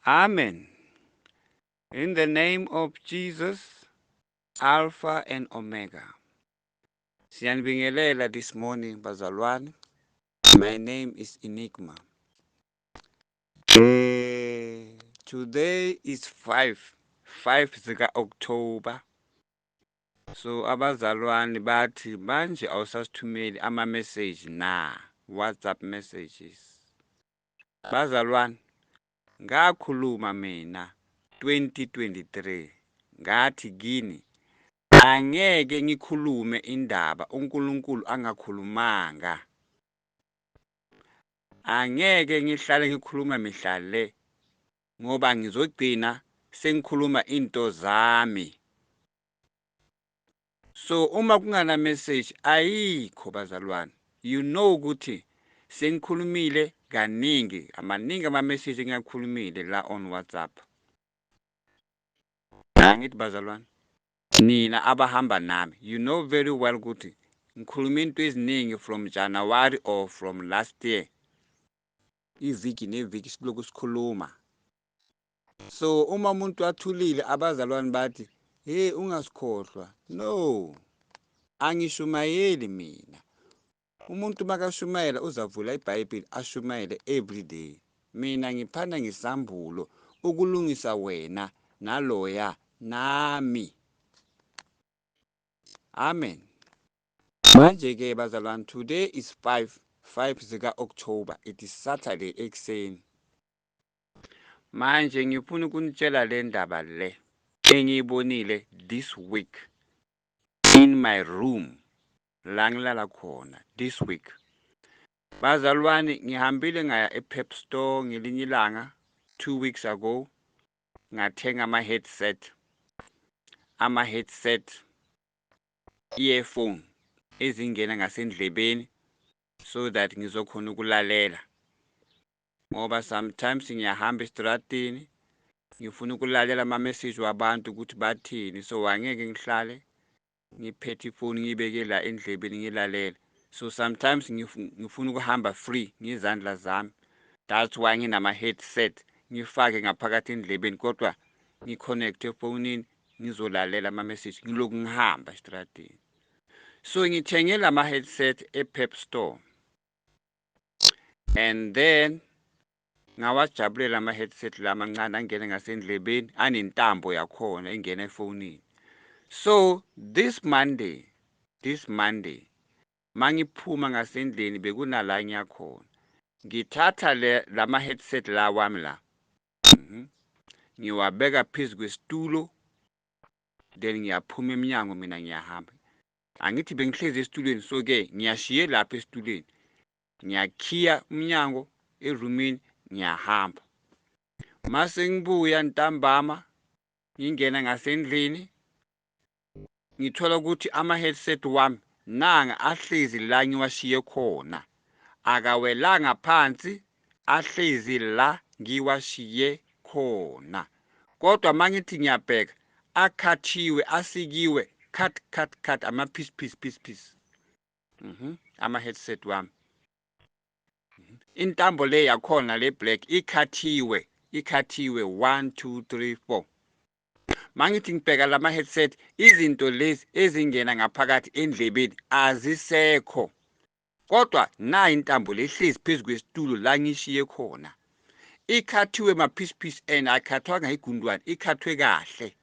Amen. In the name of Jesus, Alpha and Omega. Siyanibingelela this morning, bazalwane. My name is Enigma. Today is 5 zika-October. So abazalwane bathi manje awusasithumeli ama-message na WhatsApp messages. Bazalwane, ngakhuluma mina 2023 ngathi kini angeke ngikhulume indaba uNkulunkulu angakhulumanga. Angeke ngihlale ngikhuluma mihla le ngoba ngizogcina sengikhuluma into zami. So uma kungana message ayikho bazalwane, you know ukuthi sengikhulumile kaningi, amaningi ama-message engiyakhulumile la on WhatsApp. Angithi bazalwane, nina abahamba nami, you know very well ukuthi ngikhuluma into eziningi from January or from last year. Iviki neviki silokhu sikhuluma. So uma umuntu athulile abazalwane bathi, "Hey ungasikhohlwa." No. Angishumayeli mina. Umuntu makashumayela uzavula iBhayibheli ashumayele every day. Mina ngiphanda ngisambulo ukulungisa wena naloya nami. Amen. Manje ke bazalwane, today is 5 zika-October. It is Saturday ekuseni. Manje ngifuna ukunitshela le ndaba le engiyibonile this week in my room la ngilala khona this week. Bazalwane, ngihambile ngaya ePep Store ngelinye ilanga 2 weeks ago ngathenga ama-headset earphone ezingena ngasendlebeni so that ngizokhona ukulalela. Ngoba sometimes ngiyahamba estradini ngifuna ukulalela ama-message wabantu ukuthi bathini, so angeke ngihlale ngiphethe ifoni ngibeke la endlebeni ngilalela. So sometimes ngifuna ukuhamba free ngizandla zami. That's why nginama-headset ngifake ngaphakathi endlebeni kodwa ngiconnect efonini ngizolalela ama-message ngilokhu ngihamba estradini. So ngithenge lama-headset ePep Store and then ngawajabulela ama-headset la mancane angena ngasendlebeni anentambo yakhona engena efonini. So this Monday mangiphuma ngasendlini bekunala ngiyakhona ngithatha lama-headset la wami la ngiwabeka phezu kwesitulo then ngiyaphuma eminyango mina ngiyahamba. Angithi bengihlezi esitulweni, so ke ngiyashiye lapha esitulweni ngiyakhiya umnyango erumini ngiyahamba. Mase ngibuya ntambama ngingena ngasendlini ngithola ukuthi ama-headset wami nanga ahlezi la ngiwashiye khona, akawelanga phansi, ahlezi la ngiwashiye khona. Kodwa mangithi ngiyabheka akhathiwe, asikiwe, cut ama-piece. Ama-headset wami intambo le yakhona le black ikhathiwe 1 2 3 4. Mangithi ngibheka lama-headset izinto lezi ezingena ngaphakathi endlebeni azisekho, kodwa na intambo lehlezi phezu kwesitulo la ngishiye khona ikhathiwe ma-piece and akhathwanga igundwane, ikhathwe kahle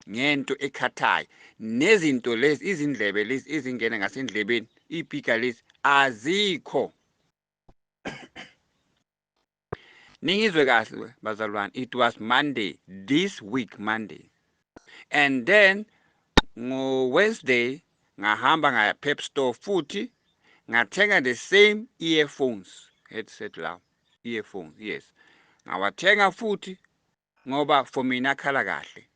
ngento ekhathayo. Nezinto lezi izindlebe lezi ezingena ngasendlebeni ipika lezi azikho. Ningizwe kahle bazalwane, it was Monday, this week Monday. And then ngo-Wednesday ngahamba ngaya Pep Store futhi ngathenga the same earphones, headset lawo, earphones, yes. Ngawathenga futhi ngoba for mina akhala kahle.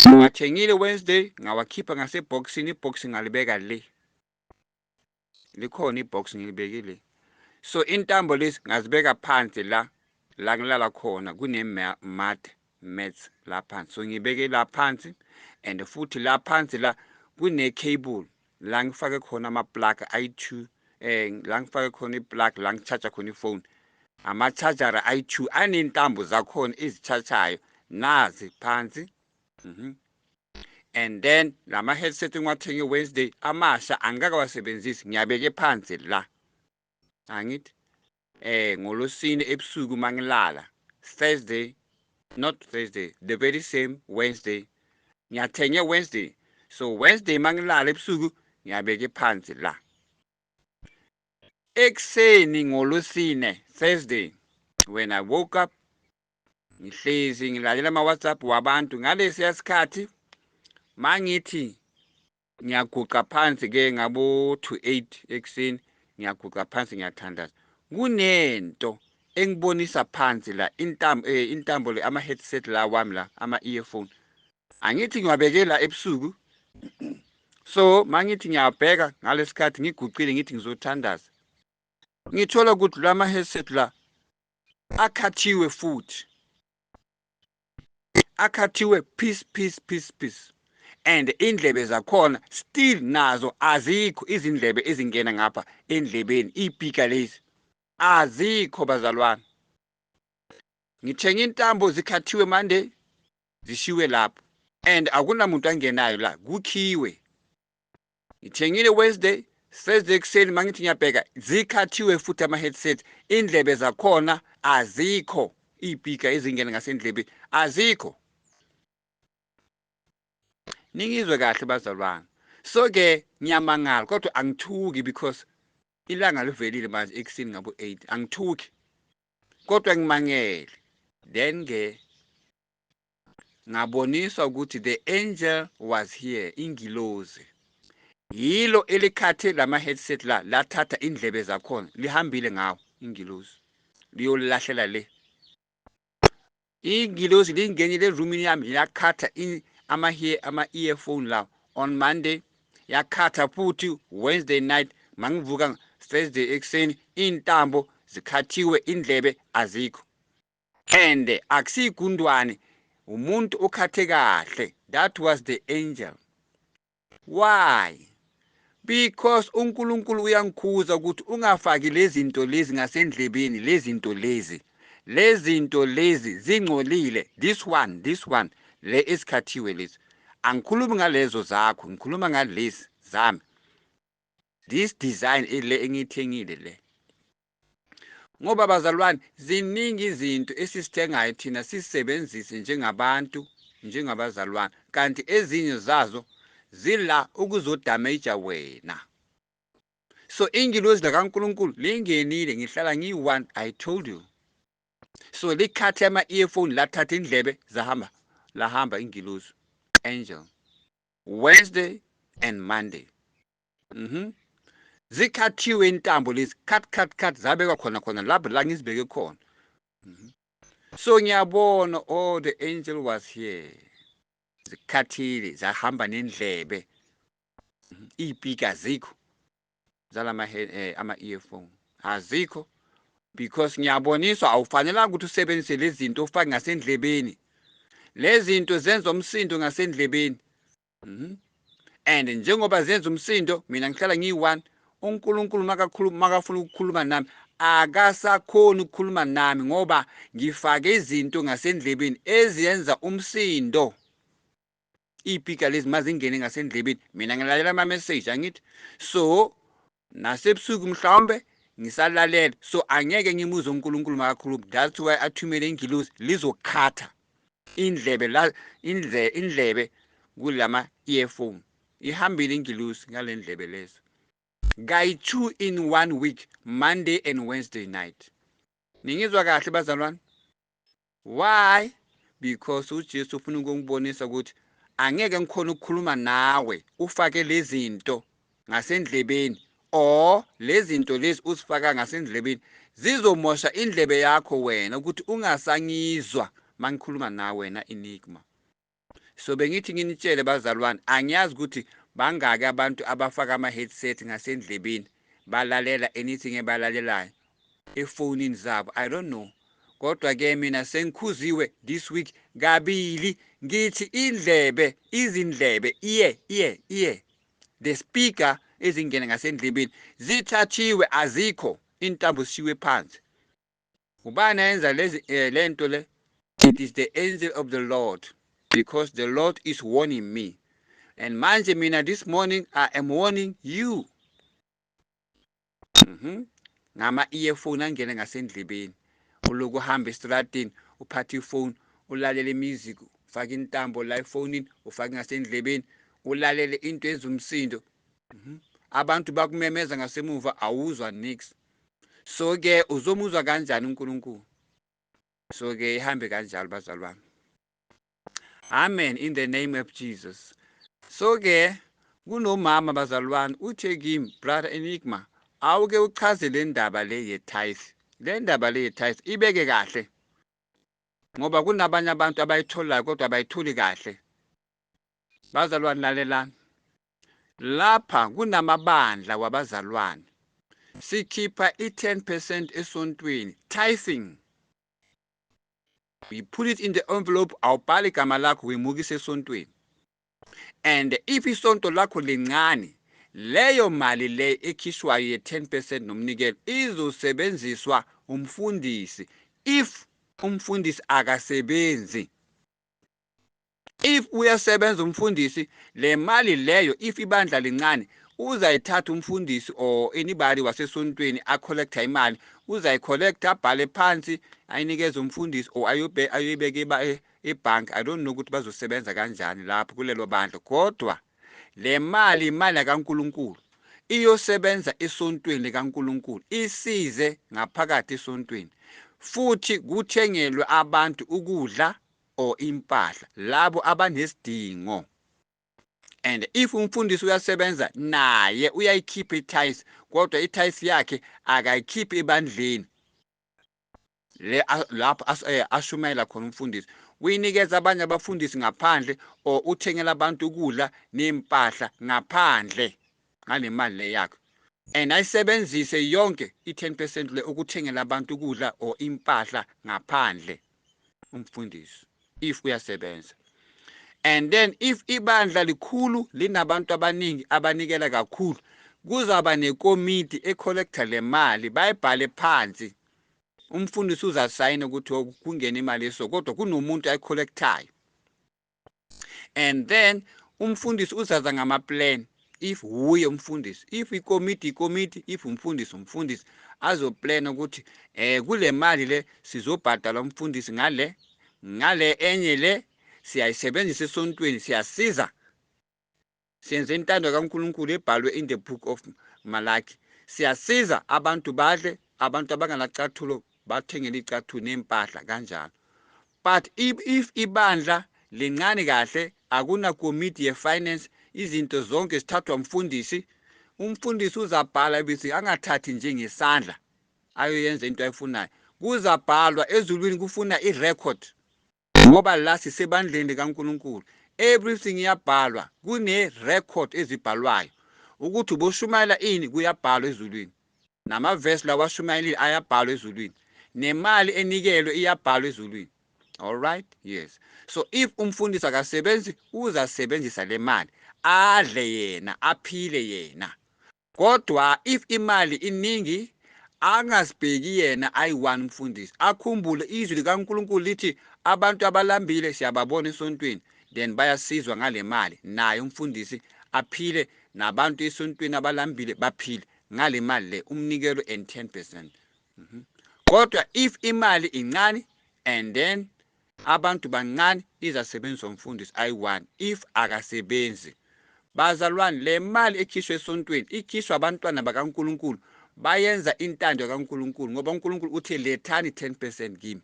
Ngiwathengile Wednesday ngawakhipha ngaseboxini, ibox ngalibeka le. Likhona ibox ngilibekile. So intambo lezi ngazibeka phansi la ngilala khona mats la phansi. So ngibeke la phansi and futhi la phansi la kune cable la ngifake khona ama plug i2 la ngifake khona iplug la ngicharge khona ifone. ama-charger ayi-2 anentambo zakhona ezichachayo nazi phansi. And then lama headset engiwathenge Wednesday amasha angeke wasebenzisi, ngiyabeke phansi la. Angithi ngolosine ebusuku mangilala, Thursday, not Thursday, the very same Wednesday ngiyathenge Wednesday, so Wednesday mangilala ebusuku ngiyabeke phansi la. Ekuseni ngolosine, Thursday, when I woke up ngihlezi ngilalela ama-WhatsApp wabantu ngalesiya sikhathi mangithi ngiyaguqa phansi ke ngabo 2:08 ekuseni, ngiyaguqa phansi ngiyathandaza, kunento engibonisa phansi la intambo le ama-headset la wami la ama-earphone angithi ngiwabeke la ebusuku. So mangithi ngiyabheka ngalesikhathi ngiguqile ngithi ngizothandaza, ngithola ukuthi lama headset la akhathiwe futhi, akhathiwe piece, and indlebe zakhona still nazo azikho izindlebe ezingena ngapha endlebeni, iipika lezi azikho bazalwane. Ngithenga intambo zikhathiwe Monday zishiwe lapho, and akunamuntu angenayo la, kukhiwe. Ngithengile Wednesday, Thursday ekuseni mangithi ngiyabheka zikhathiwe futhi ama-headset, indlebe zakhona azikho, iipika ezingena ngasendlebeni azikho. Ningizwe kahle bazalwane. So ke ngiyamangala kodwa angithuki because ilanga livelile manje ekuseni ngabo 8, angithuki kodwa ngimangele. Then ke ngaboniswa ukuthi the angel was here, ingilozi yilo elikhathe lama headset la, lathatha indlebe zakhona lihambile ngawo, ingilozi liyolahlela le. Ingilozi lingenile roomini yami yakhatha ama-earphone la on Monday, yakhatha futhi Wednesday night mangivuka Thursday ekuseni, intambo zikhathiwe, indlebe azikho. And akusigundwane, umuntu okhathe kahle, that was the angel. Why? Because uNkulunkulu uyangikhuza ukuthi ungafaki lezi zinto lezi ngasendlebeni, lezi zinto lezi zingcolile. This one le esikhathiwe lezi, angikhulumi ngalezo zakho, ngikhuluma ngalezi zami. This design le engithengile le. Ngoba bazalwane ziningi izinto esisithengayo thina sisebenzise njengabantu, njengabazalwane, kanti ezinye zazo zila ukuzodamage wena. So ingilozi lakaNkulunkulu lingenile, ngihlala ngiyi-1, I told you. So likhathe ama-earphone lathatha indlebe lahamba ingilozi, angel, Wednesday and Monday. Zikhathiwe intambo lezi, cut zabekwa khona lapho la ngizibeke khona. So ngiyabona, oh, the angel was here. Zikhathile zahamba nendlebe, iipika azikho ama-earphone azikho, because ngiyaboniswa awufanelanga ukuthi usebenzise lezi zinto ufake ngasendlebeni. Lezi zinto zenza umsindo ngasendlebeni. And njengoba zenza umsindo, mina ngihlala ngiyi-1, uNkulunkulu makafuna ukukhuluma nami akasakhoni ukukhuluma nami ngoba ngifake izinto ngasendlebeni eziyenza umsindo. Iipika lezi mazingene ngasendlebeni, mina ngilalela ama-message angithi. So nasebusuku mhlawumbe ngisalalela, so angeke ngimuze uNkulunkulu makakhuluma. That's why athumele ingilozi lizokhatha indlebe kulama earphone. Ihambile ingilozi ngale ndlebe lezo. Kayi-2 in 1 week, Monday and Wednesday night. Ningizwa kahle bazalwane? Why? Because uJesu ufuna ukungibonisa ukuthi angeke ngikhona ukukhuluma nawe ufake lezi zinto ngasendlebeni, or lezi zinto lezi usifaka ngasendlebeni zizomosha indlebe yakho wena ukuthi ungasangizwa mangikhuluma nawe wena Enigma. So bengithi nginitshele bazalwane, angiyazi ukuthi bangaki abantu abafaka ama-headset ngasendlebeni balalela anything ebalalelayo efonini zabo, I don't know. Kodwa ke mina sengikhuziwe this week kabili ngithi izindlebe ear, the speaker ezingena ngasendlebeni zithathiwe, azikho, intambo zishiwe phansi. Ubani ayenza lento le? It is the angel of the Lord, because the Lord is warning me. And manje mina this morning I am warning you. Ngama earphone angene ngasendlebeni. Uloku uhamba estradini, uphatha ifone, ulalele music, ufaka intambo la efonini, ufaka ngasendlebeni, ulalele into ezumsindo. Abantu bakumemeza ngasemuva awuzwa nix. So ke uzomuzwa kanjani uNkulunkulu? So ke ihambe kanjalo bazalwane. Amen, in the name of Jesus. So ke kunomama bazalwane uthe kimi, brother Enigma, awuke uchaze le ndaba le ye-tithe. Le ndaba le ye-tithe ibeke kahle. Ngoba kunabanye abantu abayitholayo kodwa abayitholi kahle. Bazalwane lalelani. Lapha kunamabandla wabazalwane. Sikhipha i-10% esontweni, tithing. We put it in the envelope, awubhali igama lakho uyimukisa esontweni. And if isonto lakho lincane, leyo mali le ekhishwayo ye-10% nomnikelo izosebenziswa umfundisi if umfundisi akasebenzi. If uyasebenza umfundisi, le mali leyo if ibandla lincane, uzayithatha umfundisi or anybody wasesontweni acollecta imali, uzayicollecta abhale phansi ayinikeze umfundisi or ayibeke ebhanki. I don't know ukuthi bazosebenza kanjani lapho kulelo bandla, kodwa le mali imali kaNkulunkulu iyosebenza esontweni likaNkulunkulu, isize ngaphakathi esontweni, futhi kuthengelwe abantu ukudla or impahla labo abanesidingo. And if umfundisi uyasebenza naye uyayikhipha i-tithe, kodwa i-tithe yakhe akayikhiphi ebandleni lapho ashumayela khona umfundisi, uyinikeza abanye abafundisi ngaphandle or uthengela abantu ukudla nempahla ngaphandle ngale mali le yakhe. And ayisebenzise yonke i-10% le ukuthengela abantu ukudla or impahla ngaphandle umfundisi if uyasebenza. And then if ibandla likhulu linabantu abaningi abanikela kakhulu, kuzaba nekomiti ecollecta le mali, bayibhale phansi. Umfundisi uzasayina ukuthi kungena imali eso, kodwa kunomuntu ayicollectayo. And then umfundisi uzaza ngama-plan. If huye umfundisi, if ikomiti, if umfundisi azoplana ukuthi kule mali le sizobhadala umfundisi ngale enye le siyayisebenzisa esontweni, siyasiza, siyenze intando kaNkulunkulu ebhalwe in the book of Malachi. Siyasiza abantu badle, abantu abanganacathulo bathengele icathulo nempahla kanjalo. But if ibandla lincane kahle, akuna committee ye-finance, izinto zonke zithathwa umfundisi uzabhala ebisi angathathi njengesandla ayoyenza into ayifunayo. Kuzabhalwa ezulwini, kufuna i-record, ngoba la sisebandleni kaNkulunkulu. Everything iyabhalwa, kune-record ezibhalwayo ukuthi uboshumayela ini, kuyabhalwa ezulwini. Namavesi lawa washumayelile ayabhalwa ezulwini, nemali enikelwe iyabhalwa ezulwini. All right, yes. So if umfundisi akasebenzi, uzasebenzisa le mali adle yena, aphile yena. Kodwa if imali iningi, angasibheki yena ayi-one umfundisi, akhumbule izwi likaNkulunkulu lithi abantu abalambile siyababona esontweni, then bayasizwa ngale mali, naye umfundisi aphile, nabantu esontweni abalambile baphile ngale mali le, umnikelo and 10%. Kodwa if imali incane and then abantu bancane, izasebenziswa umfundisi ayi-one if akasebenzi. Bazalwane, le mali ekhishwe esontweni ikhishwa abantwana bakaNkulunkulu, bayenza intando kaNkulunkulu, ngoba uNkulunkulu uthi lethani 10% kimi.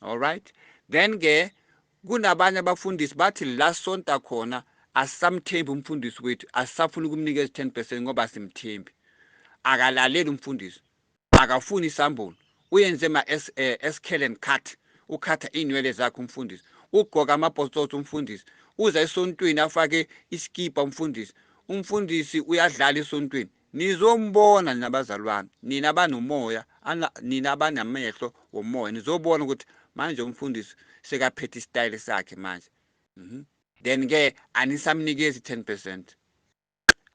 All right, then ke kunabanye abafundisi bathi la sonta khona asamthembi umfundisi wethu, asafuna ukumnikeza 10% ngoba simthembi. Akalaleli umfundisi, akafuni isambulo, uyenze ma-skeleton and cut, ukhatha inwele zakhe umfundisi, ugqoka amabhotsothi umfundisi, uza esontweni afake iskipa umfundisi uyadlala esontweni. Nizombona nabazalwane, nina abanomoya, nina abanamehlo womoya, nizobona ukuthi manje umfundisi sekaphethe isitayile sakhe manje. Then ke anisamnikezi 10%,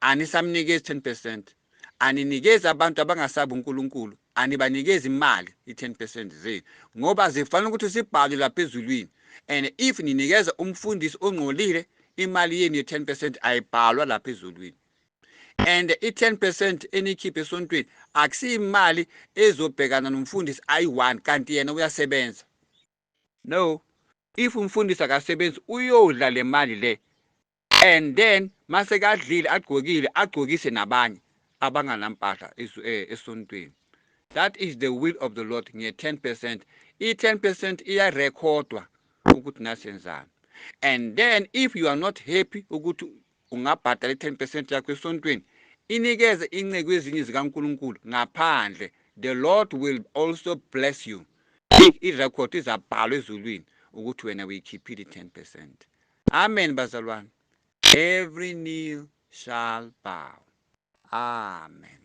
anisamnikezi 10%, aninikezi abantu abangasabi uNkulunkulu, anibanikeza imali i-10% zenu ngoba zifanele ukuthi sibhalwe lapha ezulwini. And if ninikeza umfundisi ongcolile imali yenu ye-10% ayibhalwa lapha ezulwini. And i-10% enikhiphe esontweni akusiyimali ezobhekana nomfundisi ayi-1 kanti yena uyasebenza. No, if umfundisi akasebenzi uyodla le mali le, and then mase kadlile agqokile agqokise nabanye abanganampahla esontweni. That is the will of the Lord nge-10%. I-10% iyarekhodwa ukuthi nasenzani. And then if you are not happy ukuthi ungabhadala i-10% yakho esontweni, inikeze inceku ezinye zikaNkulunkulu ngaphandle. The Lord will also bless you. I-record izabhalwa ezulwini ukuthi wena uyikhiphile i-10%. Amen bazalwane. Every knee shall bow. Amen.